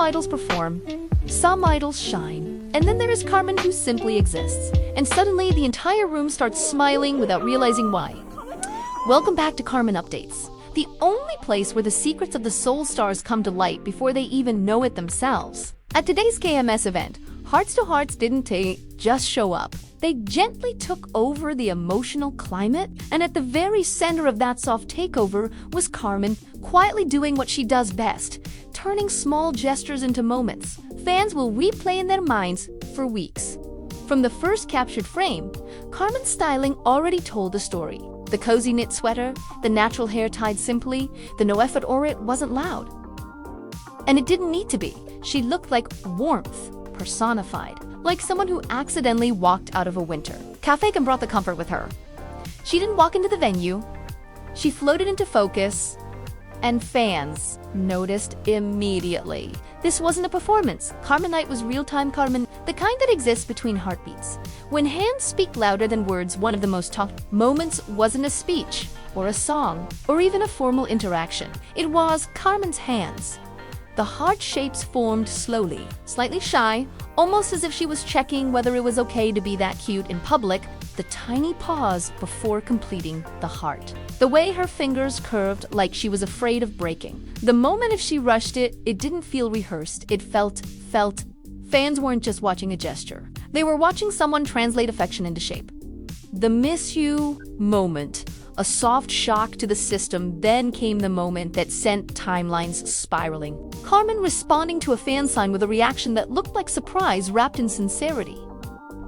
idols perform, some idols shine, and then there is Carmen who simply exists. And suddenly, the entire room starts smiling without realizing why. Welcome back to Carmen Updates, the only place where the secrets of the soul stars come to light before they even know it themselves. At today's KMS event, Hearts2Hearts didn't just show up. They gently took over the emotional climate, and at the very center of that soft takeover was Carmen, quietly doing what she does best, turning small gestures into moments fans will replay in their minds for weeks. From the first captured frame, Carmen's styling already told the story. The cozy knit sweater, the natural hair tied simply, the no-effort aura, it wasn't loud. And it didn't need to be. She looked like warmth personified, like someone who accidentally walked out of a winter cafe and brought the comfort with her. She didn't walk into the venue. She floated into focus, and fans noticed immediately. This wasn't a performance. Carmen Night was real-time Carmen, the kind that exists between heartbeats. When hands speak louder than words, one of the most talked moments wasn't a speech, or a song, or even a formal interaction. It was Carmen's hands. The heart shapes formed slowly, slightly shy, almost as if she was checking whether it was okay to be that cute in public, the tiny pause before completing the heart. The way her fingers curved like she was afraid of breaking. The moment if she rushed it, it didn't feel rehearsed, it felt. Fans weren't just watching a gesture. They were watching someone translate affection into shape. The miss you moment. A soft shock to the system, then came the moment that sent timelines spiraling. Carmen responding to a fan sign with a reaction that looked like surprise wrapped in sincerity.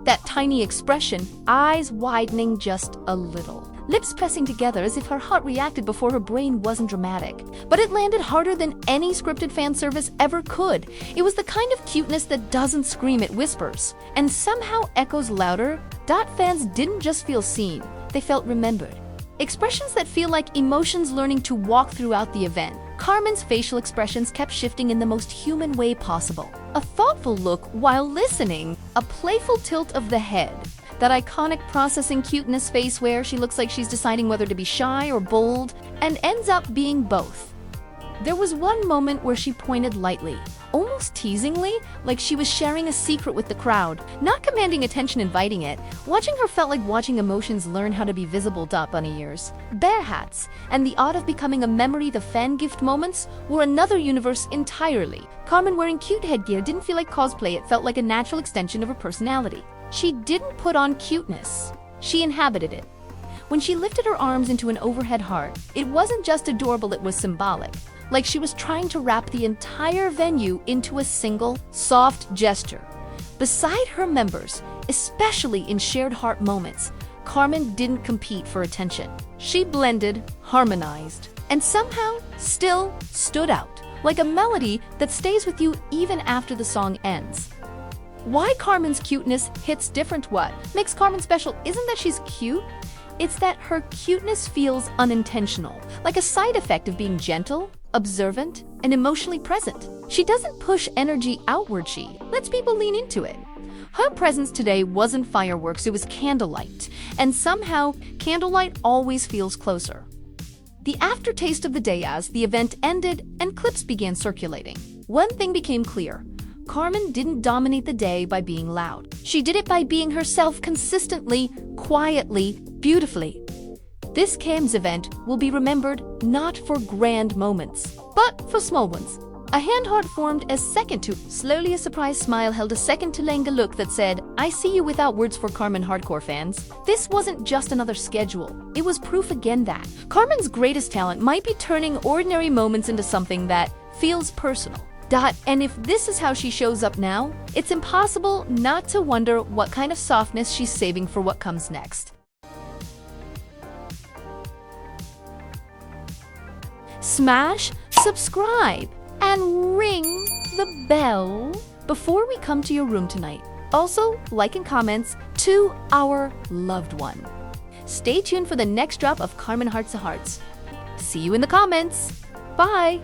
That tiny expression, eyes widening just a little, lips pressing together as if her heart reacted before her brain wasn't dramatic. But it landed harder than any scripted fan service ever could. It was the kind of cuteness that doesn't scream, it whispers, and somehow echoes louder. Fans didn't just feel seen, they felt remembered. Expressions that feel like emotions learning to walk throughout the event. Carmen's facial expressions kept shifting in the most human way possible. A thoughtful look while listening, a playful tilt of the head, that iconic processing cuteness face where she looks like she's deciding whether to be shy or bold, and ends up being both. There was one moment where she pointed lightly, almost teasingly, like she was sharing a secret with the crowd, not commanding attention, inviting it. Watching her felt like watching emotions learn how to be visible. Bunny ears, bear hats, and the art of becoming a memory. The fan gift moments were another universe entirely. Carmen wearing cute headgear didn't feel like cosplay, it felt like a natural extension of her personality. She didn't put on cuteness, she inhabited it. When she lifted her arms into an overhead heart, it wasn't just adorable, it was symbolic. Like she was trying to wrap the entire venue into a single, soft gesture. Beside her members, especially in shared heart moments, Carmen didn't compete for attention. She blended, harmonized, and somehow still stood out, like a melody that stays with you even after the song ends. Why Carmen's cuteness hits different? What makes Carmen special isn't that she's cute, it's that her cuteness feels unintentional, like a side effect of being gentle, observant, and emotionally present. She doesn't push energy outward, she lets people lean into it. Her presence today wasn't fireworks, it was candlelight, and somehow candlelight always feels closer. The aftertaste of the day as the event ended and clips began circulating. One thing became clear. Carmen didn't dominate the day by being loud. She did it by being herself consistently, quietly, beautifully. This KMS event will be remembered not for grand moments, but for small ones. A hand heart formed as second to, slowly a surprised smile held a second to Lenga look that said, I see you without words. For Carmen hardcore fans, this wasn't just another schedule. It was proof again that Carmen's greatest talent might be turning ordinary moments into something that feels personal. And if this is how she shows up now, it's impossible not to wonder what kind of softness she's saving for what comes next. Smash subscribe and ring the bell before we come to your room tonight. Also, like and comments to our loved one. Stay tuned for the next drop of Carmen Hearts2Hearts. See you in the comments. Bye!